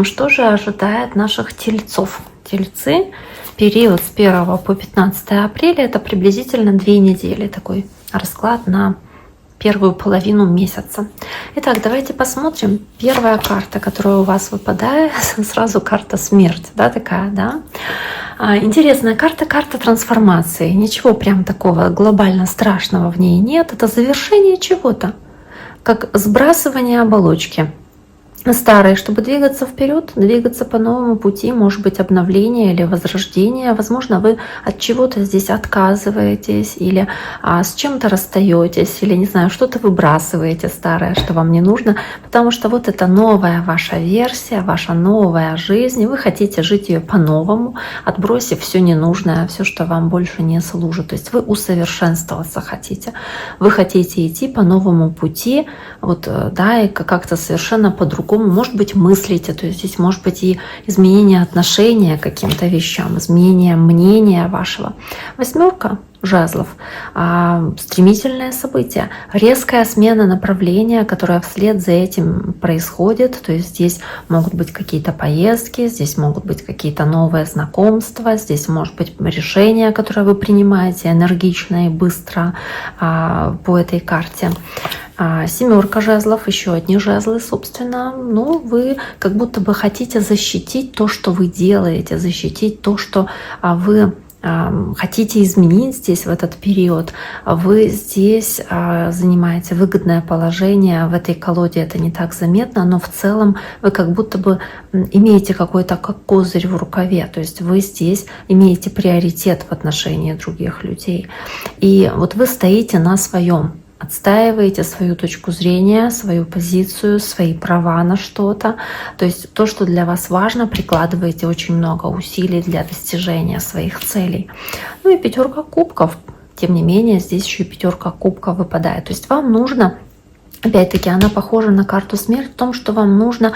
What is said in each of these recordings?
Что же ожидает наших тельцов? Тельцы, период с 1 по 15 апреля, это приблизительно 2 недели, такой расклад на первую половину месяца. Итак, давайте посмотрим. Первая карта, которая у вас выпадает, сразу карта смерть, да, такая, да. Интересная карта, карта трансформации. Ничего прям такого глобально страшного в ней нет. Это завершение чего-то, как сбрасывание оболочки старой, чтобы двигаться вперед, двигаться по новому пути, может быть, обновление или возрождение. Возможно, вы от чего-то здесь отказываетесь или с чем-то расстаетесь, или, не знаю, что-то выбрасываете старое, что вам не нужно, потому что вот это новая ваша версия, ваша новая жизнь, и вы хотите жить ее по-новому, отбросив все ненужное, все, что вам больше не служит. То есть вы усовершенствоваться хотите, вы хотите идти по новому пути, вот, да, и как-то совершенно по-другому, может быть, мыслите, то есть здесь может быть и изменение отношения к каким-то вещам, изменение мнения вашего. 8 жезлов, стремительное событие, резкая смена направления, которая вслед за этим происходит, то есть здесь могут быть какие-то поездки, здесь могут быть какие-то новые знакомства, здесь может быть решение, которое вы принимаете энергично и быстро по этой карте. 7 жезлов, еще одни жезлы, собственно, ну, вы как будто бы хотите защитить то, что вы делаете, защитить то, что вы хотите изменить здесь в этот период. Вы здесь занимаете выгодное положение, в этой колоде это не так заметно, но в целом вы как будто бы имеете какой-то как козырь в рукаве, то есть вы здесь имеете приоритет в отношении других людей. И вот вы стоите на своем, отстаиваете свою точку зрения, свою позицию, свои права на что-то. То есть то, что для вас важно, прикладываете очень много усилий для достижения своих целей. Ну и 5 кубков. Тем не менее, здесь еще и 5 кубков выпадает. То есть вам нужно, опять-таки, она похожа на карту смерть в том, что вам нужно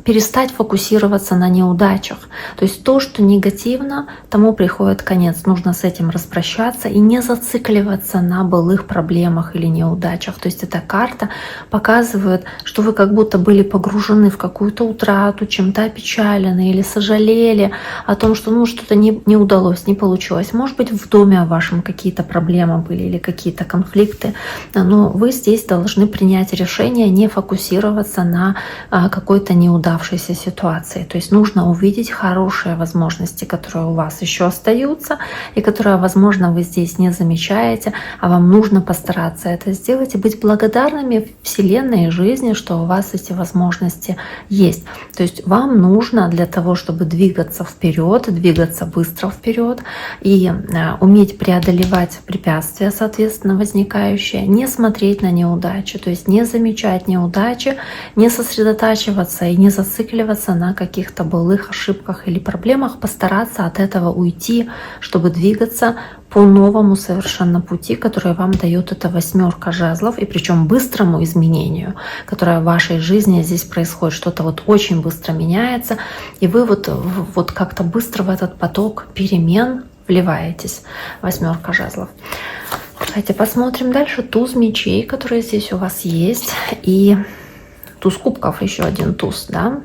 перестать фокусироваться на неудачах. То есть то, что негативно, тому приходит конец. Нужно с этим распрощаться и не зацикливаться на былых проблемах или неудачах. То есть эта карта показывает, что вы как будто были погружены в какую-то утрату, чем-то опечалены или сожалели о том, что что-то не удалось, не получилось. Может быть, в доме вашем какие-то проблемы были или какие-то конфликты, но вы здесь должны принять решение не фокусироваться на какой-то неудавшейся ситуации. То есть нужно увидеть хорошие возможности, которые у вас еще остаются и которые, возможно, вы здесь не замечаете, а вам нужно постараться это сделать и быть благодарными Вселенной и жизни, что у вас эти возможности есть. То есть вам нужно для того, чтобы двигаться вперед, двигаться быстро вперед и уметь преодолевать препятствия, соответственно, возникающие, не смотреть на неудачи, то есть не замечать неудачи, не сосредотачиваться и не зацикливаться на каких-то былых ошибках или проблемах, постараться от этого уйти, чтобы двигаться по новому совершенно пути, который вам дает эта 8 жезлов, и причем быстрому изменению, которое в вашей жизни здесь происходит. Что-то вот очень быстро меняется, и вы вот как-то быстро в этот поток перемен вливаетесь. 8 жезлов. Давайте посмотрим дальше. Туз мечей, который здесь у вас есть, и туз кубков, еще один туз, да?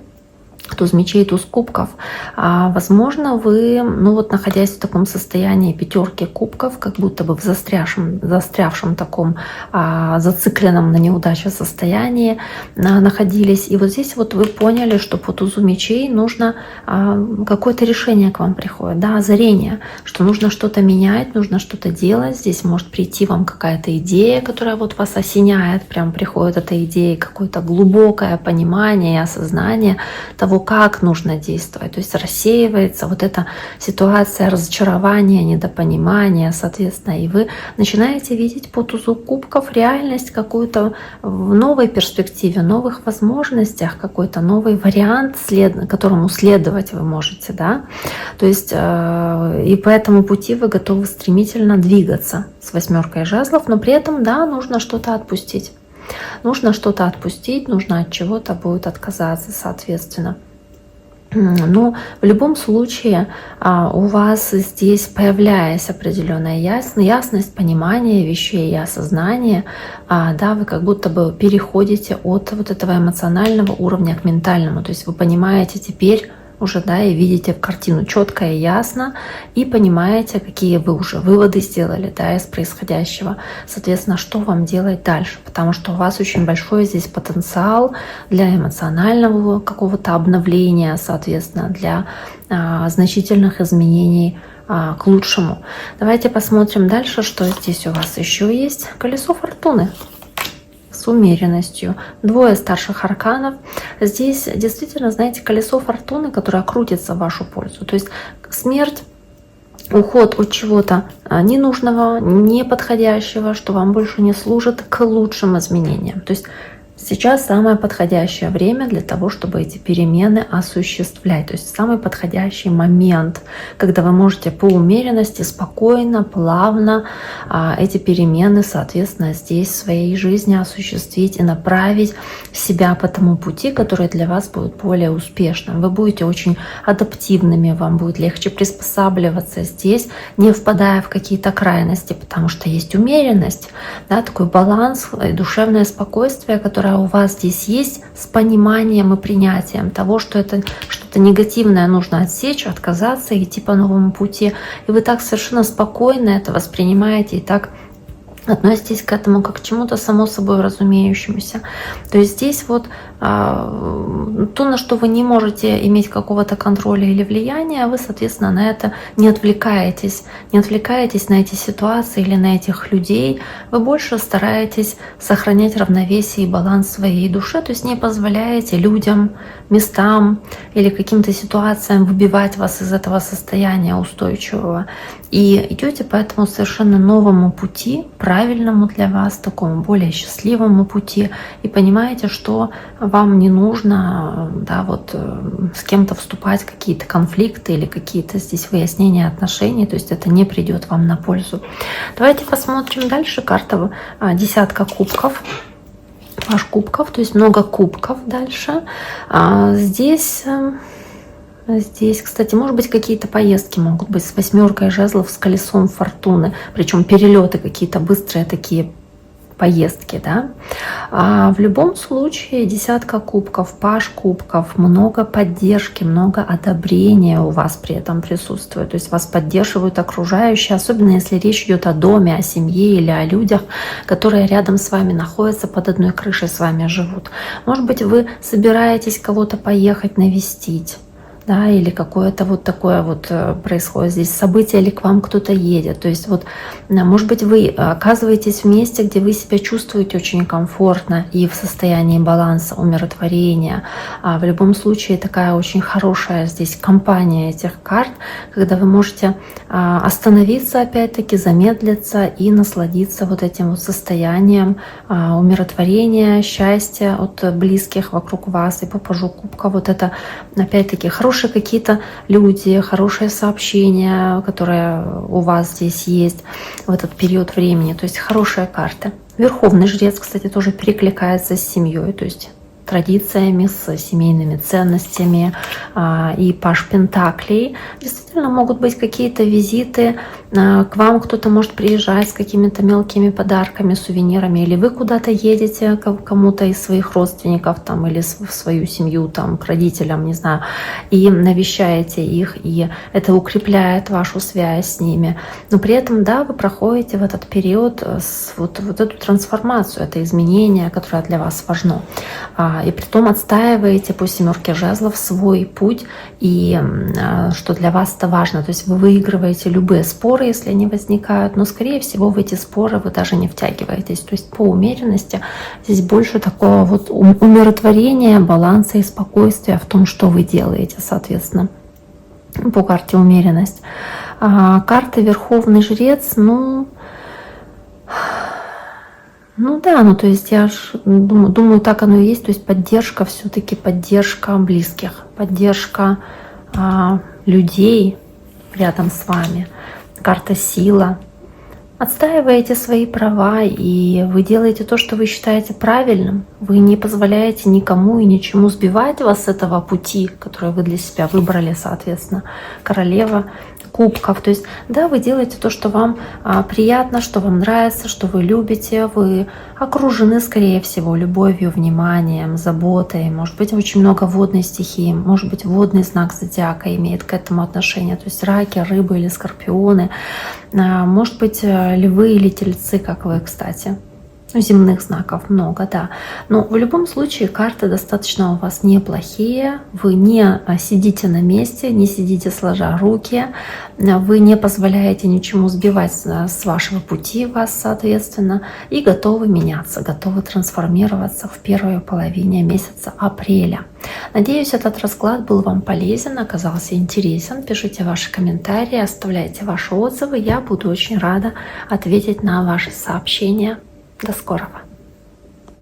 Туз мечей, туз кубков. Возможно, вы, находясь в таком состоянии 5 кубков, как будто бы в застрявшем таком зацикленном на неудаче состоянии находились. И вот здесь вот вы поняли, что по тузу мечей нужно какое-то решение к вам приходит, да, озарение, что нужно что-то менять, нужно что-то делать. Здесь может прийти вам какая-то идея, которая вот вас осеняет, прям приходит эта идея, какое-то глубокое понимание и осознание того, как нужно действовать. То есть рассеивается вот эта ситуация разочарования, недопонимания, соответственно, и вы начинаете видеть по тузу кубков реальность какую-то в новой перспективе, новых возможностях, какой-то новый вариант, которому следовать вы можете, да. То есть и по этому пути вы готовы стремительно двигаться с 8 жезлов, но при этом, да, нужно что-то отпустить. Нужно что-то отпустить, нужно от чего-то будет отказаться, соответственно. Но в любом случае у вас здесь, появляясь определенная ясность, понимание вещей и осознание, да, вы как будто бы переходите от вот этого эмоционального уровня к ментальному. То есть вы понимаете теперь уже, да, и видите картину четко и ясно, и понимаете, какие вы уже выводы сделали, да, из происходящего. Соответственно, что вам делать дальше, потому что у вас очень большой здесь потенциал для эмоционального какого-то обновления, соответственно, для значительных изменений к лучшему. Давайте посмотрим дальше, что здесь у вас еще есть. Колесо фортуны с умеренностью. Двое старших арканов. Здесь действительно, знаете, колесо фортуны, которое крутится в вашу пользу. То есть смерть, уход от чего-то ненужного, неподходящего, что вам больше не служит, к лучшим изменениям. То есть сейчас самое подходящее время для того, чтобы эти перемены осуществлять. То есть самый подходящий момент, когда вы можете по умеренности, спокойно, плавно эти перемены, соответственно, здесь в своей жизни осуществить и направить себя по тому пути, который для вас будет более успешным. Вы будете очень адаптивными, вам будет легче приспосабливаться здесь, не впадая в какие-то крайности, потому что есть умеренность, да, такой баланс и душевное спокойствие, которое у вас здесь есть, с пониманием и принятием того, что это что-то негативное нужно отсечь, отказаться, идти по новому пути. И вы так совершенно спокойно это воспринимаете и так относитесь к этому как к чему-то само собой разумеющемуся. То есть здесь вот то, на что вы не можете иметь какого-то контроля или влияния, вы, соответственно, на это не отвлекаетесь. Не отвлекаетесь на эти ситуации или на этих людей. Вы больше стараетесь сохранять равновесие и баланс в своей душе, то есть не позволяете людям, местам или каким-то ситуациям выбивать вас из этого состояния устойчивого. И идете по этому совершенно новому пути, правильному для вас, такому более счастливому пути, и понимаете, что вам не нужно, да, вот с кем-то вступать в какие-то конфликты или какие-то здесь выяснения отношений, то есть это не придет вам на пользу. Давайте посмотрим дальше. Карта десятка кубков. Паж кубков, то есть много кубков дальше. Здесь, кстати, может быть, какие-то поездки могут быть с восьмеркой жезлов, с колесом фортуны, причем перелеты какие-то быстрые такие поездки, да. В любом случае десятка кубков, паж кубков, много поддержки, много одобрения у вас при этом присутствует. То есть вас поддерживают окружающие, особенно если речь идет о доме, о семье или о людях, которые рядом с вами находятся, под одной крышей с вами живут. Может быть, вы собираетесь кого-то поехать навестить, да, или какое-то вот такое вот происходит здесь событие, или к вам кто-то едет. То есть вот, может быть, вы оказываетесь в месте, где вы себя чувствуете очень комфортно и в состоянии баланса, умиротворения. В любом случае такая очень хорошая здесь компания этих карт, когда вы можете остановиться опять-таки, замедлиться и насладиться вот этим вот состоянием умиротворения, счастья от близких вокруг вас. И по пажу кубка вот это опять-таки хорошие какие-то люди, хорошие сообщения, которые у вас здесь есть в этот период времени. То есть хорошие карты. Верховный жрец, кстати, тоже перекликается с семьей, то есть традициями, с семейными ценностями. И паж пентаклей. Действительно могут быть какие-то визиты, к вам кто-то может приезжать с какими-то мелкими подарками, сувенирами, или вы куда-то едете к кому-то из своих родственников там, или в свою семью, там, к родителям, не знаю, и навещаете их, и это укрепляет вашу связь с ними. Но при этом, да, вы проходите в этот период вот эту трансформацию, это изменение, которое для вас важно. И притом отстаиваете по семерке жезлов свой путь, и что для вас это важно. То есть вы выигрываете любые споры, если они возникают, но, скорее всего, в эти споры вы даже не втягиваетесь. То есть по умеренности здесь больше такого вот умиротворения, баланса и спокойствия в том, что вы делаете, соответственно, по карте умеренность. Карта Верховный Жрец, то есть я думаю, так оно и есть, то есть поддержка, все-таки поддержка близких, поддержка людей рядом с вами. Карта сила, отстаиваете свои права, и вы делаете то, что вы считаете правильным. Вы не позволяете никому и ничему сбивать вас с этого пути, который вы для себя выбрали, соответственно, королева кубков. То есть, да, вы делаете то, что вам приятно, что вам нравится, что вы любите. Вы окружены, скорее всего, любовью, вниманием, заботой. Может быть, очень много водной стихии. Может быть, водный знак зодиака имеет к этому отношение. То есть раки, рыбы или скорпионы. Может быть, львы или тельцы, как вы, кстати. Земных знаков много, да. Но в любом случае карты достаточно у вас неплохие. Вы не сидите на месте, не сидите сложа руки. Вы не позволяете ничему сбивать с вашего пути вас, соответственно. И готовы меняться, готовы трансформироваться в первой половине месяца апреля. Надеюсь, этот расклад был вам полезен, оказался интересен. Пишите ваши комментарии, оставляйте ваши отзывы. Я буду очень рада ответить на ваши сообщения. До скорого!